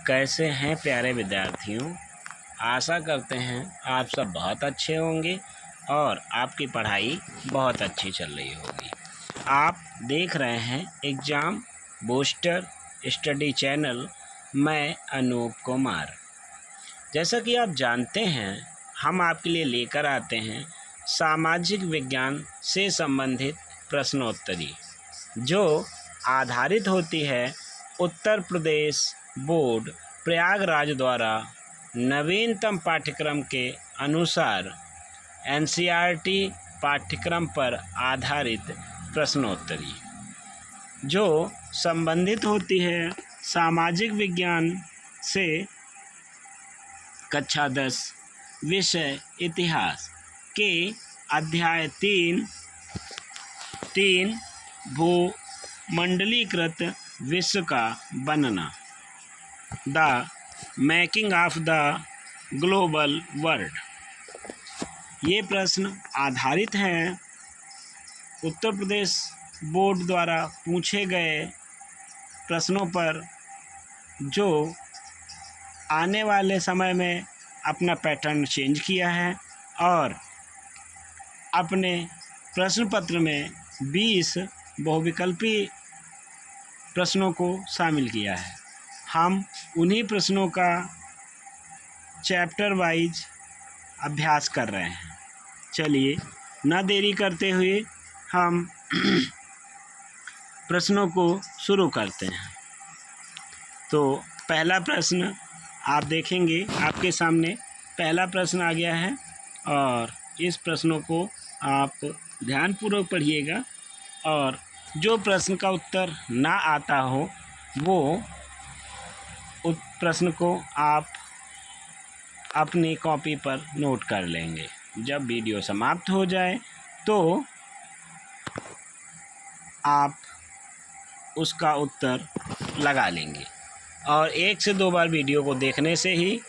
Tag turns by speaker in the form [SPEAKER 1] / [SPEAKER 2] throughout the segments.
[SPEAKER 1] कैसे हैं प्यारे विद्यार्थियों। आशा करते हैं आप सब बहुत अच्छे होंगे और आपकी पढ़ाई बहुत अच्छी चल रही होगी। आप देख रहे हैं एग्ज़ाम बूस्टर स्टडी चैनल। मैं अनूप कुमार। जैसा कि आप जानते हैं, हम आपके लिए लेकर आते हैं सामाजिक विज्ञान से संबंधित प्रश्नोत्तरी, जो आधारित होती है उत्तर प्रदेश बोर्ड प्रयागराज द्वारा नवीनतम पाठ्यक्रम के अनुसार एनसीईआरटी पाठ्यक्रम पर आधारित प्रश्नोत्तरी, जो संबंधित होती है सामाजिक विज्ञान से कक्षा 10 विषय इतिहास के अध्याय 3 भूमंडलीकृत विश्व का बनना, the making of the global world. ये प्रश्न आधारित हैं उत्तर प्रदेश बोर्ड द्वारा पूछे गए प्रश्नों पर, जो आने वाले समय में अपना पैटर्न चेंज किया है और अपने प्रश्न पत्र में 20 बहुविकल्पी प्रश्नों को शामिल किया है। हम उन्हीं प्रश्नों का चैप्टर वाइज अभ्यास कर रहे हैं। चलिए न देरी करते हुए हम प्रश्नों को शुरू करते हैं। तो पहला प्रश्न आप देखेंगे, आपके सामने पहला प्रश्न आ गया है और इस प्रश्नों को आप ध्यानपूर्वक पढ़िएगा और जो प्रश्न का उत्तर ना आता हो वो उस प्रश्न को आप अपनी कॉपी पर नोट कर लेंगे। जब वीडियो समाप्त हो जाए तो आप उसका उत्तर लगा लेंगे और 1 से 2 बार वीडियो को देखने से ही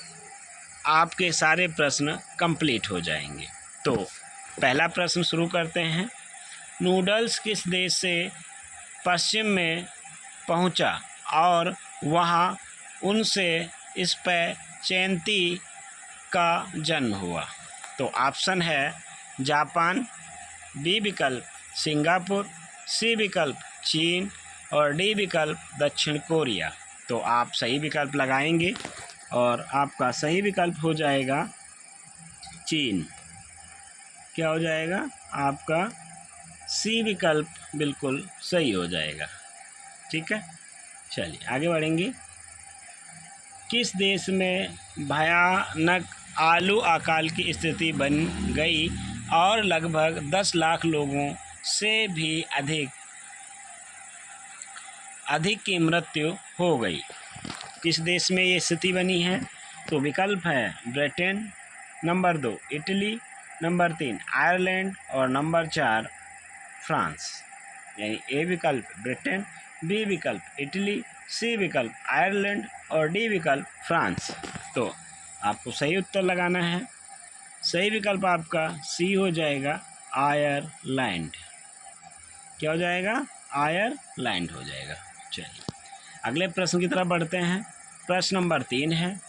[SPEAKER 1] आपके सारे प्रश्न कंप्लीट हो जाएंगे। तो पहला प्रश्न शुरू करते हैं। नूडल्स किस देश से पश्चिम में पहुंचा और वहां उनसे स्पैगेटी का जन्म हुआ? तो ऑप्शन है जापान, बी विकल्प सिंगापुर, सी विकल्प चीन और डी विकल्प दक्षिण कोरिया। तो आप सही विकल्प लगाएंगे और आपका सही विकल्प हो जाएगा चीन। क्या हो जाएगा? आपका सी विकल्प बिल्कुल सही हो जाएगा। ठीक है, चलिए आगे बढ़ेंगे। किस देश में भयानक आलू अकाल की स्थिति बन गई और लगभग 10 लाख लोगों से भी अधिक की मृत्यु हो गई? किस देश में ये स्थिति बनी है? तो विकल्प है Britain, number 2 Italy, number 3 Ireland और नंबर 4 फ्रांस। यानी ए विकल्प ब्रिटेन, बी विकल्प इटली, सी विकल्प आयरलैंड और डी विकल्प फ्रांस। तो आपको सही उत्तर लगाना है। सही विकल्प आपका सी हो जाएगा, आयरलैंड। क्या हो जाएगा? आयरलैंड हो जाएगा। चलिए अगले प्रश्न की तरफ बढ़ते हैं। प्रश्न नंबर 3 है,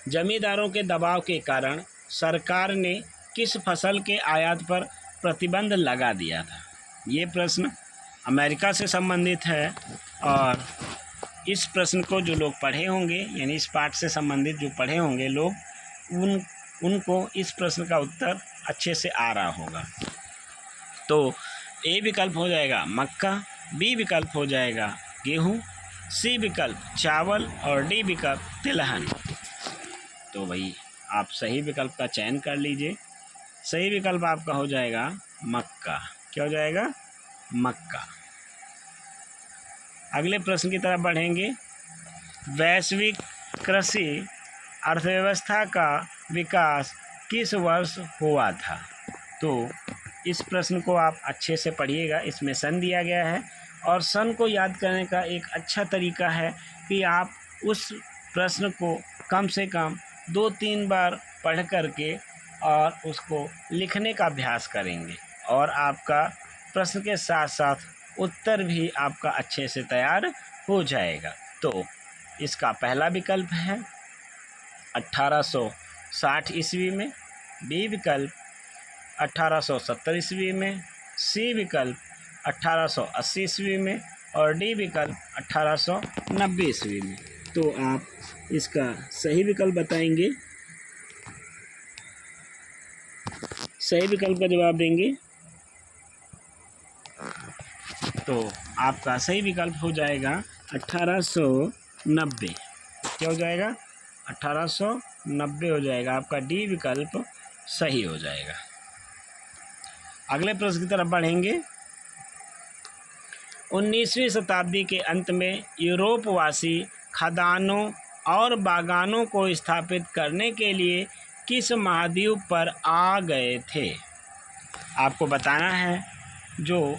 [SPEAKER 1] जमींदारों के दबाव के कारण सरकार ने किस फसल के आयात पर प्रतिबंध लगा दिया था? ये प्रश्न अमेरिका से संबंधित है और इस प्रश्न को जो लोग पढ़े होंगे, यानी इस पाठ से संबंधित जो पढ़े होंगे लोग, उनको इस प्रश्न का उत्तर अच्छे से आ रहा होगा। तो ए विकल्प हो जाएगा मक्का, बी विकल्प हो जाएगा गेहूँ, सी विकल्प चावल और डी विकल्प तिलहन। तो भाई आप सही विकल्प का चयन कर लीजिए। सही विकल्प आपका हो जाएगा मक्का। क्या हो जाएगा? मक्का। अगले प्रश्न की तरफ बढ़ेंगे। वैश्विक कृषि अर्थव्यवस्था का विकास किस वर्ष हुआ था? तो इस प्रश्न को आप अच्छे से पढ़िएगा। इसमें सन दिया गया है और सन को याद करने का एक अच्छा तरीका है कि आप उस प्रश्न को कम से कम 2-3 बार पढ़ करके और उसको लिखने का अभ्यास करेंगे और आपका प्रश्न के साथ साथ उत्तर भी आपका अच्छे से तैयार हो जाएगा। तो इसका पहला विकल्प है 1860 ईस्वी में, बी विकल्प 1870 ईस्वी में, सी विकल्प 1880 ईस्वी में और डी विकल्प 1890 ईस्वी में। तो आप इसका सही विकल्प बताएंगे, सही विकल्प का जवाब देंगे तो आपका सही विकल्प हो जाएगा 1890। क्या हो जाएगा? 1890 हो जाएगा। आपका डी विकल्प सही हो जाएगा। अगले प्रश्न की तरफ बढ़ेंगे। 19वीं शताब्दी के अंत में यूरोपवासी खदानों और बागानों को स्थापित करने के लिए किस महाद्वीप पर आ गए थे? आपको बताना है जो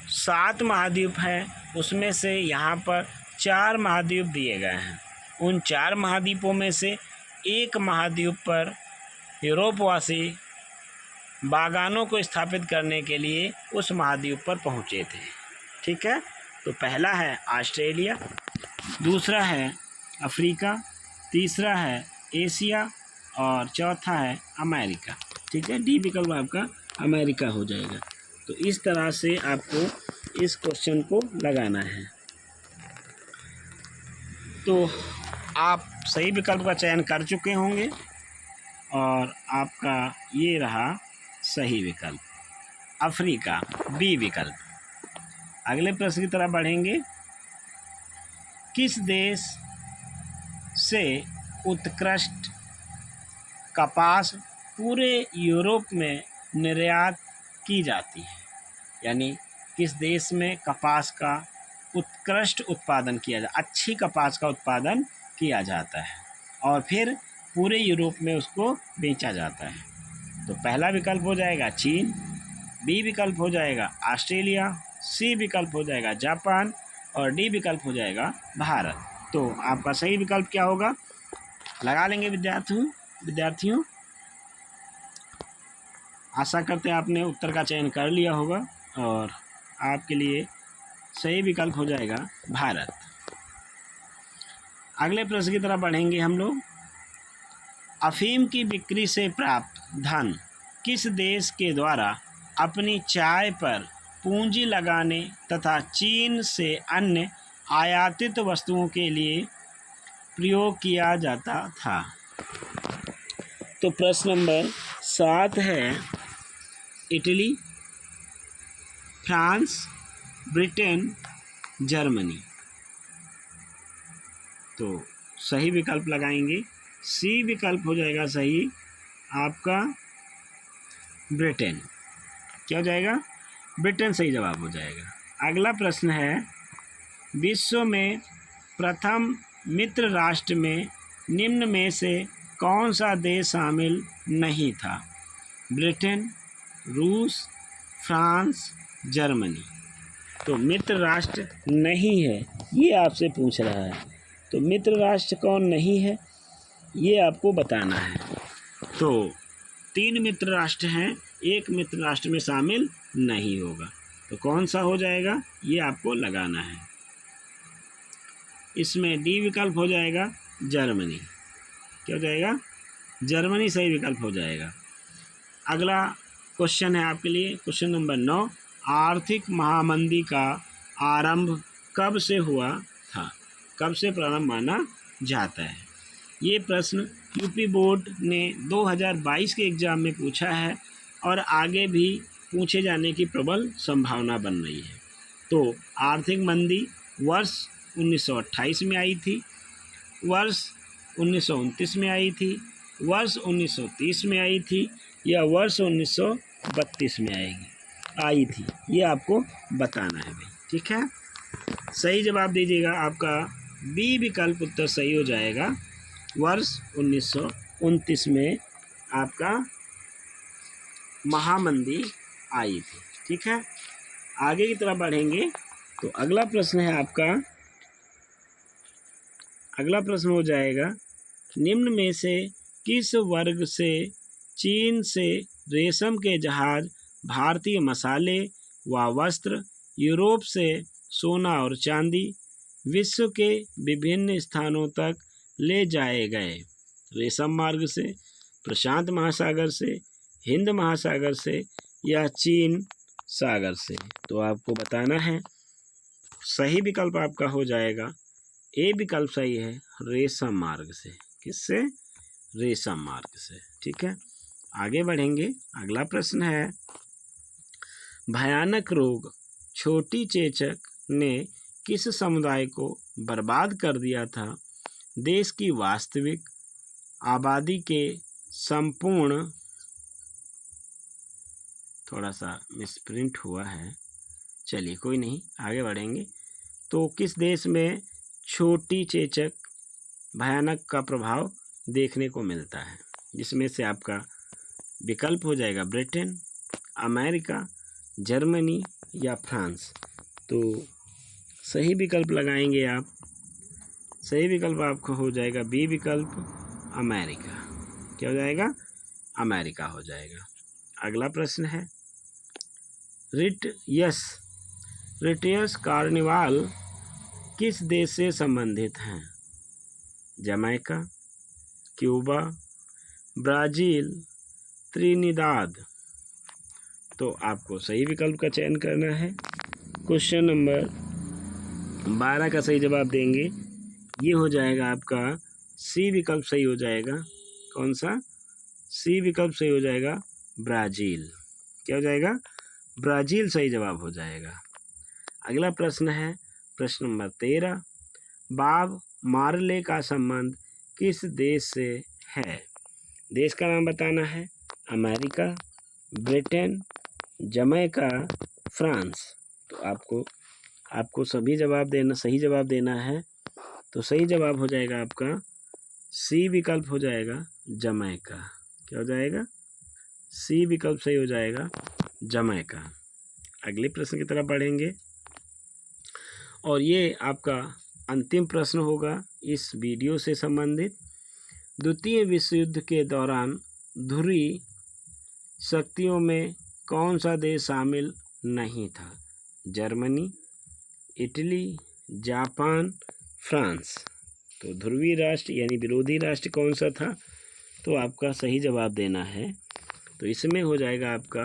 [SPEAKER 1] 7 महाद्वीप हैं उसमें से यहाँ पर 4 महाद्वीप दिए गए हैं। उन 4 महाद्वीपों में से एक महाद्वीप पर यूरोपवासी बागानों को स्थापित करने के लिए उस महाद्वीप पर पहुँचे थे। ठीक है, तो पहला है ऑस्ट्रेलिया, दूसरा है अफ्रीका, तीसरा है एशिया और चौथा है अमेरिका। ठीक है, डी विकल्प आपका अमेरिका हो जाएगा। तो इस तरह से आपको इस क्वेश्चन को लगाना है। तो आप सही विकल्प का चयन कर चुके होंगे और आपका ये रहा सही विकल्प, अफ्रीका, बी विकल्प। अगले प्रश्न की तरफ बढ़ेंगे। किस देश से उत्कृष्ट कपास पूरे यूरोप में निर्यात की जाती है? यानी किस देश में कपास का उत्कृष्ट उत्पादन किया जाता, अच्छी कपास का उत्पादन किया जाता है और फिर पूरे यूरोप में उसको बेचा जाता है? तो पहला विकल्प हो जाएगा चीन, बी विकल्प हो जाएगा ऑस्ट्रेलिया, सी विकल्प हो जाएगा जापान और डी विकल्प हो जाएगा भारत। तो आपका सही विकल्प क्या होगा? लगा लेंगे विद्यार्थियों। आशा करते हैं आपने उत्तर का चयन कर लिया होगा और आपके लिए सही विकल्प हो जाएगा भारत। अगले प्रश्न की तरफ बढ़ेंगे हम लोग। अफीम की बिक्री से प्राप्त धन किस देश के द्वारा अपनी चाय पर पूंजी लगाने तथा चीन से अन्य आयातित वस्तुओं के लिए प्रयोग किया जाता था? तो प्रश्न नंबर 7 है इटली, फ्रांस, ब्रिटेन, जर्मनी। तो सही विकल्प लगाएंगे, सी विकल्प हो जाएगा सही आपका ब्रिटेन। क्या हो जाएगा? ब्रिटेन सही जवाब हो जाएगा। अगला प्रश्न है विश्व में प्रथम मित्र राष्ट्र में निम्न में से कौन सा देश शामिल नहीं था? ब्रिटेन, रूस, फ्रांस, जर्मनी। तो मित्र राष्ट्र नहीं है ये आपसे पूछ रहा है। तो मित्र राष्ट्र कौन नहीं है ये आपको बताना है। तो 3 मित्र राष्ट्र हैं, एक मित्र राष्ट्र में शामिल नहीं होगा। तो कौन सा हो जाएगा ये आपको लगाना है। इसमें डी विकल्प हो जाएगा जर्मनी। क्या हो जाएगा? जर्मनी सही विकल्प हो जाएगा। अगला क्वेश्चन है आपके लिए क्वेश्चन नंबर 9। आर्थिक महामंदी का आरंभ कब से हुआ था? कब से प्रारंभ माना जाता है? ये प्रश्न यूपी बोर्ड ने 2022 के एग्ज़ाम में पूछा है और आगे भी पूछे जाने की प्रबल संभावना बन रही है। तो आर्थिक मंदी वर्ष 1928 में आई थी, वर्ष 1929 में आई थी, वर्ष 1930 में आई थी या वर्ष 1932 में आई थी, ये आपको बताना है भाई। ठीक है, सही जवाब दीजिएगा। आपका बी विकल्प उत्तर सही हो जाएगा। वर्ष 1929 में आपका महामंदी आई थी। ठीक है, आगे की तरफ बढ़ेंगे। तो अगला प्रश्न है आपका, अगला प्रश्न हो जाएगा निम्न में से किस वर्ग से चीन से रेशम के जहाज, भारतीय मसाले व वस्त्र, यूरोप से सोना और चांदी, विश्व के विभिन्न स्थानों तक ले जाए गए। रेशम मार्ग से, प्रशांत महासागर से, हिंद महासागर से या चीन सागर से। तो आपको बताना है। सही विकल्प आपका हो जाएगा ए विकल्प सही है, रेशम मार्ग से। किससे? रेशम मार्ग से। ठीक है, आगे बढ़ेंगे। अगला प्रश्न है, भयानक रोग छोटी चेचक ने किस समुदाय को बर्बाद कर दिया था? देश की वास्तविक आबादी के संपूर्ण, थोड़ा सा मिसप्रिंट हुआ है, चलिए कोई नहीं, आगे बढ़ेंगे। तो किस देश में छोटी चेचक भयानक का प्रभाव देखने को मिलता है? जिसमें से आपका विकल्प हो जाएगा ब्रिटेन, अमेरिका, जर्मनी या फ्रांस। तो सही विकल्प लगाएंगे आप। सही विकल्प आपका हो जाएगा बी विकल्प, अमेरिका। क्या हो जाएगा? अमेरिका हो जाएगा। अगला प्रश्न है, रिटियस कार्निवाल किस देश से संबंधित हैं? Jamaica, Cuba, Brazil, Trinidad. तो आपको सही विकल्प का चयन करना है। क्वेश्चन नंबर 12 का सही जवाब देंगे। ये हो जाएगा आपका सी विकल्प सही हो जाएगा। कौन सा? सी विकल्प सही हो जाएगा, ब्राज़ील। क्या हो जाएगा? ब्राज़ील सही जवाब हो जाएगा। अगला प्रश्न है प्रश्न नंबर 13, बॉब मार्ले का संबंध किस देश से है? देश का नाम बताना है। America, Britain, Jamaica, France. तो आपको सभी जवाब देना, सही जवाब देना है। तो सही जवाब हो जाएगा आपका सी विकल्प हो जाएगा, जमैका। क्या हो जाएगा? सी विकल्प सही हो जाएगा, जमैका। अगले प्रश्न की तरफ बढ़ेंगे और ये आपका अंतिम प्रश्न होगा इस वीडियो से संबंधित। द्वितीय विश्व युद्ध के दौरान ध्रुवीय शक्तियों में कौन सा देश शामिल नहीं था? Germany, Italy, Japan, France. तो ध्रुवीय राष्ट्र यानी विरोधी राष्ट्र कौन सा था? तो आपका सही जवाब देना है। तो इसमें हो जाएगा आपका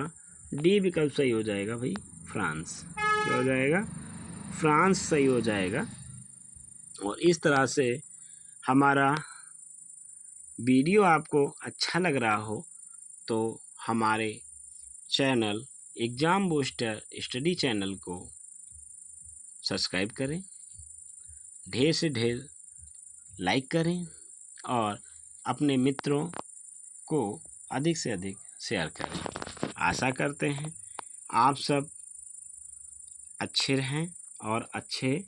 [SPEAKER 1] डी विकल्प सही हो जाएगा भाई, फ्रांस। क्या हो जाएगा? फ्रांस सही हो जाएगा। और इस तरह से हमारा वीडियो आपको अच्छा लग रहा हो तो हमारे channel exam booster study channel को सब्सक्राइब करें, ढेर से ढेर लाइक करें और अपने मित्रों को अधिक से अधिक शेयर करें। आशा करते हैं आप सब अच्छे रहें और अच्छे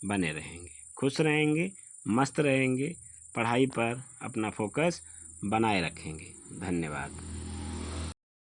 [SPEAKER 1] बने रहेंगे, खुश रहेंगे, मस्त रहेंगे, पढ़ाई पर अपना फोकस बनाए रखेंगे। धन्यवाद।